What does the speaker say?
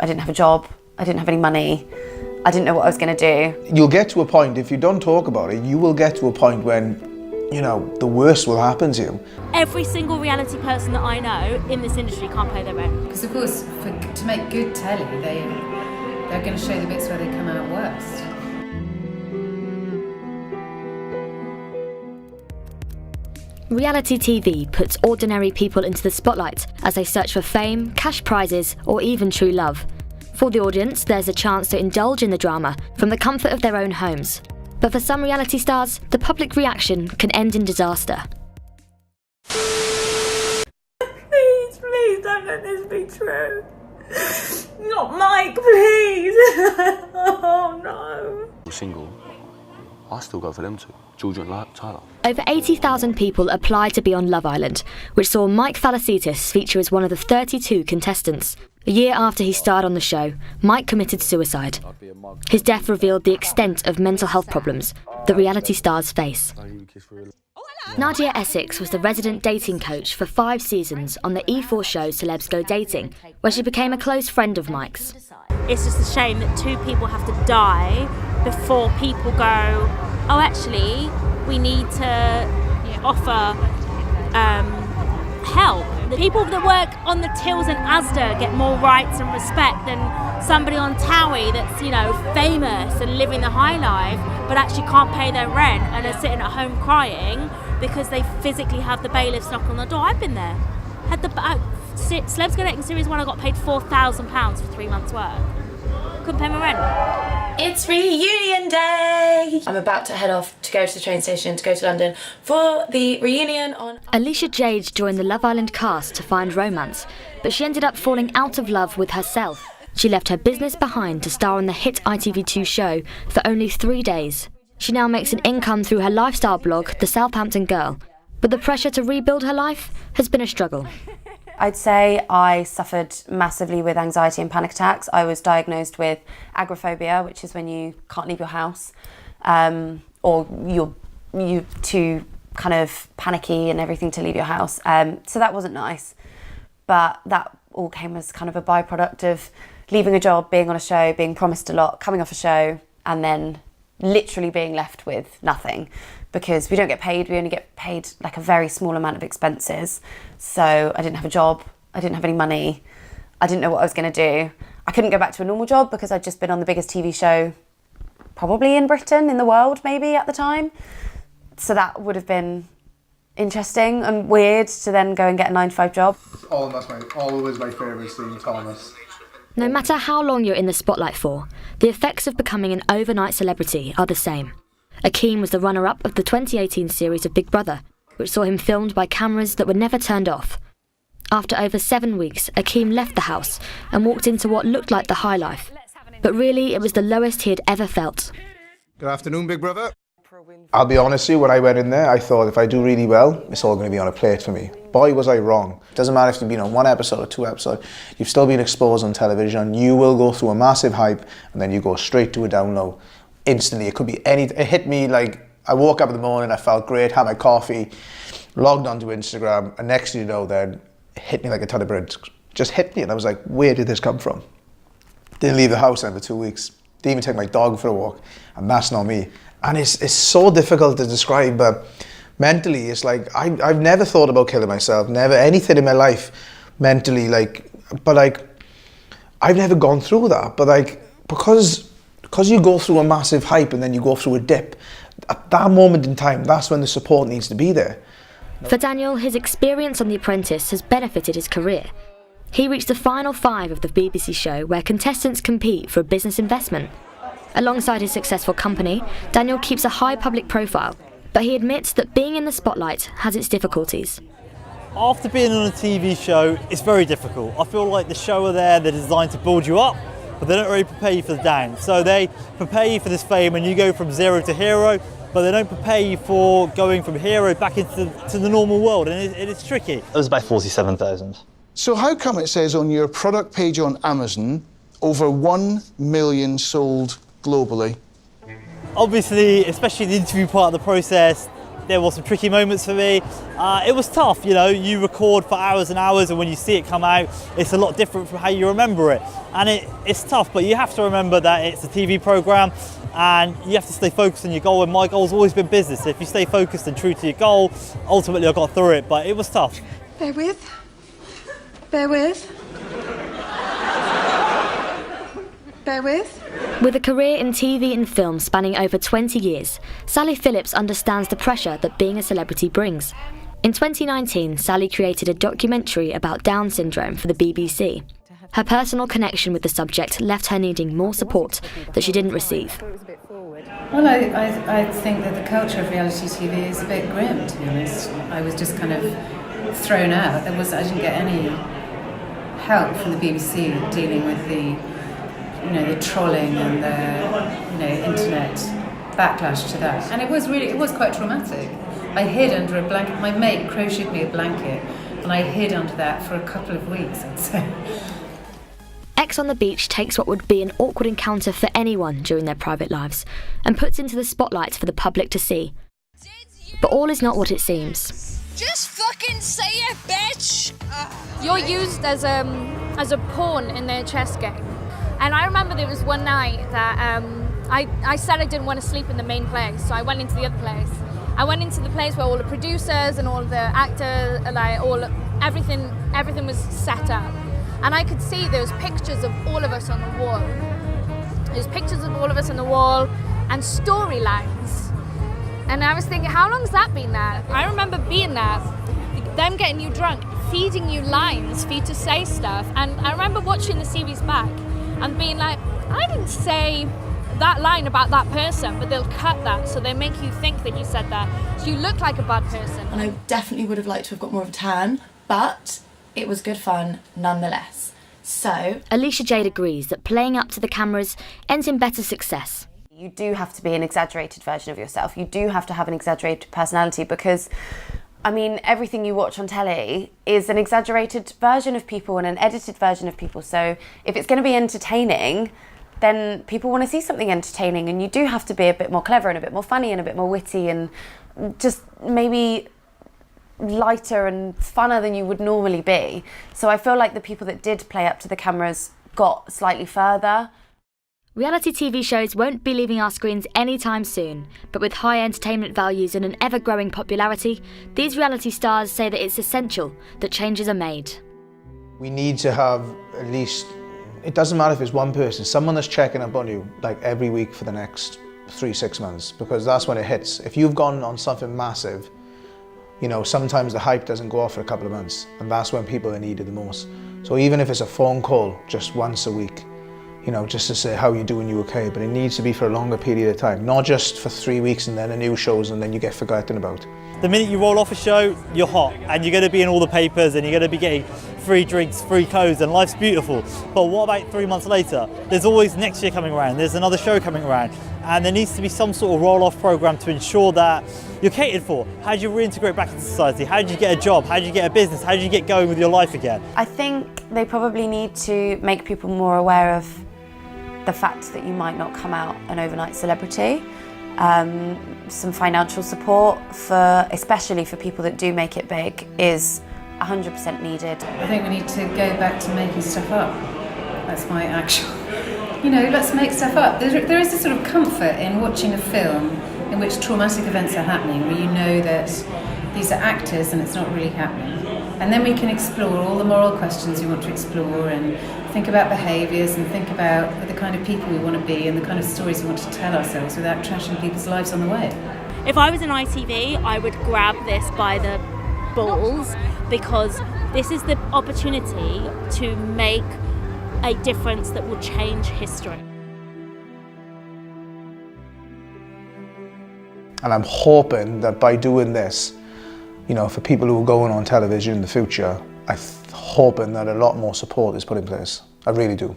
I didn't have a job, I didn't have any money, I didn't know what I was going to do. You'll get to a point, if you don't talk about it, you will get to a point when, you know, the worst will happen to you. Every single reality person that I know in this industry can't pay their rent. Because of course, to make good telly, they're going to show the bits where they come out worst. Reality TV puts ordinary people into the spotlight as they search for fame, cash prizes, or even true love. For the audience, there's a chance to indulge in the drama from the comfort of their own homes. But for some reality stars, the public reaction can end in disaster. Please, please don't let this be true. Not Mike, please. Oh no. Single, I still go for them too. Georgia and Tyler. Over 80,000 people applied to be on Love Island, which saw Mike Thalassitis feature as one of the 32 contestants. A year after he starred on the show, Mike committed suicide. His death revealed the extent of mental health problems that reality stars face. Nadia Essex was the resident dating coach for 5 seasons on the E4 show Celebs Go Dating, where she became a close friend of Mike's. It's just a shame that 2 people have to die before people go, oh, actually, we need to offer help. The people that work on the tills in Asda get more rights and respect than somebody on Towie that's, you know, famous and living the high life, but actually can't pay their rent and are sitting at home crying because they physically have the bailiffs knock on the door. I've been there. Had the Celebs Go Dating Series 1, I got paid £4,000 for 3 months' work. Couldn't pay my rent. It's reunion day! I'm about to head off to go to the train station to go to London for the reunion on... Ellisha-Jade joined the Love Island cast to find romance, but she ended up falling out of love with herself. She left her business behind to star on the hit ITV2 show for only 3 days. She now makes an income through her lifestyle blog, The Southampton Girl, but the pressure to rebuild her life has been a struggle. I'd say I suffered massively with anxiety and panic attacks. I was diagnosed with agoraphobia, which is when you can't leave your house, or you're too kind of panicky and everything to leave your house. So that wasn't nice. But that all came as kind of a byproduct of leaving a job, being on a show, being promised a lot, coming off a show, and then literally being left with nothing. Because we don't get paid, we only get paid like a very small amount of expenses. So I didn't have a job, I didn't have any money, I didn't know what I was going to do. I couldn't go back to a normal job because I'd just been on the biggest TV show probably in Britain, in the world maybe at the time. So that would have been interesting and weird to then go and get a 9-to-5 job. Always my favourite scene, Thomas. No matter how long you're in the spotlight for, the effects of becoming an overnight celebrity are the same. Akeem was the runner-up of the 2018 series of Big Brother, which saw him filmed by cameras that were never turned off. After over 7 weeks, Akeem left the house and walked into what looked like the high life. But really, it was the lowest he had ever felt. Good afternoon, Big Brother. I'll be honest with you, when I went in there, I thought if I do really well, it's all going to be on a plate for me. Boy, was I wrong. It doesn't matter if you've been on 1 episode or 2 episodes, you've still been exposed on television, you will go through a massive hype, and then you go straight to a down low. Instantly, it could be anything. It hit me like, I woke up in the morning, I felt great, had my coffee, logged onto Instagram, and next thing you know, then it hit me like a ton of bricks. Just hit me, and I was like, where did this come from? Didn't leave the house then for 2 weeks. Didn't even take my dog for a walk, and that's not me. And it's so difficult to describe, but mentally, it's like, I've never thought about killing myself, never anything in my life mentally, but I've never gone through that, but because you go through a massive hype and then you go through a dip, at that moment in time, that's when the support needs to be there. For Daniel, his experience on The Apprentice has benefited his career. He reached the final 5 of the BBC show where contestants compete for a business investment. Alongside his successful company, Daniel keeps a high public profile, but he admits that being in the spotlight has its difficulties. After being on a TV show, it's very difficult. I feel like the show are there, they're designed to build you up, but they don't really prepare you for the down. So they prepare you for this fame and you go from 0 to hero, but they don't prepare you for going from hero back into the normal world, and it's tricky. It was about 47,000. So how come it says on your product page on Amazon, over 1 million sold globally? Obviously, especially the interview part of the process, there were some tricky moments for me. It was tough, you know, you record for hours and hours, and when you see it come out, it's a lot different from how you remember it. And it's tough, but you have to remember that it's a TV programme, and you have to stay focused on your goal, and my goal's always been business. If you stay focused and true to your goal, ultimately I got through it, but it was tough. Bear with. Bear with. Bear with. With a career in TV and film spanning over 20 years, Sally Phillips understands the pressure that being a celebrity brings. In 2019, Sally created a documentary about Down syndrome for the BBC. Her personal connection with the subject left her needing more support that she didn't receive. Well, I think that the culture of reality TV is a bit grim, to be honest. I was just kind of thrown out. I didn't get any help from the BBC dealing with the trolling and the internet backlash to that. And it was quite traumatic. I hid under a blanket. My mate crocheted me a blanket, and I hid under that for a couple of weeks, I'd say. Ex on the Beach takes what would be an awkward encounter for anyone during their private lives and puts into the spotlight for the public to see. But all is not what it seems. Just fucking say it, bitch! You're used as a pawn in their chess game. And I remember there was one night that I said I didn't want to sleep in the main place, so I went into the other place. I went into the place where all the producers and all the actors, everything was set up. And I could see there was pictures of all of us on the wall. There's pictures of all of us on the wall and storylines. And I was thinking, how long's that been there? I remember being there, them getting you drunk, feeding you lines for you to say stuff. And I remember watching the series back and being like, I didn't say that line about that person, but they'll cut that, so they make you think that you said that. So you look like a bad person. And I definitely would have liked to have got more of a tan, but it was good fun nonetheless. So Ellisha-Jade agrees that playing up to the cameras ends in better success. You do have to be an exaggerated version of yourself. You do have to have an exaggerated personality because, I mean, everything you watch on telly is an exaggerated version of people and an edited version of people. So if it's going to be entertaining, then people want to see something entertaining, and you do have to be a bit more clever and a bit more funny and a bit more witty and just maybe lighter and funner than you would normally be. So I feel like the people that did play up to the cameras got slightly further. Reality TV shows won't be leaving our screens anytime soon, but with high entertainment values and an ever-growing popularity, these reality stars say that it's essential that changes are made. We need to have at least, it doesn't matter if it's one person, someone that's checking up on you like every week for the next 3-6 months, because that's when it hits. If you've gone on something massive, you know, sometimes the hype doesn't go off for a couple of months, and that's when people are needed the most. So even if it's a phone call just once a week, you know, just to say, how you doing, you okay? But it needs to be for a longer period of time, not just for 3 weeks and then a new shows and then you get forgotten about. The minute you roll off a show, you're hot, and you're going to be in all the papers, and you're going to be getting free drinks, free clothes, and life's beautiful. But what about 3 months later? There's always next year coming around, there's another show coming around, and there needs to be some sort of roll-off program to ensure that you're catered for. How do you reintegrate back into society? How do you get a job? How do you get a business? How do you get going with your life again? I think they probably need to make people more aware of the fact that you might not come out an overnight celebrity. Some financial support, especially for people that do make it big, is 100% needed. I think we need to go back to making stuff up. That's my actual, let's make stuff up. There is a sort of comfort in watching a film in which traumatic events are happening, where you know that these are actors and it's not really happening. And then we can explore all the moral questions we want to explore and think about behaviours and think about the kind of people we want to be and the kind of stories we want to tell ourselves without trashing people's lives on the way. If I was in ITV, I would grab this by the balls, because this is the opportunity to make a difference that will change history. And I'm hoping that by doing this, for people who are going on television in the future, I'm hoping that a lot more support is put in place. I really do.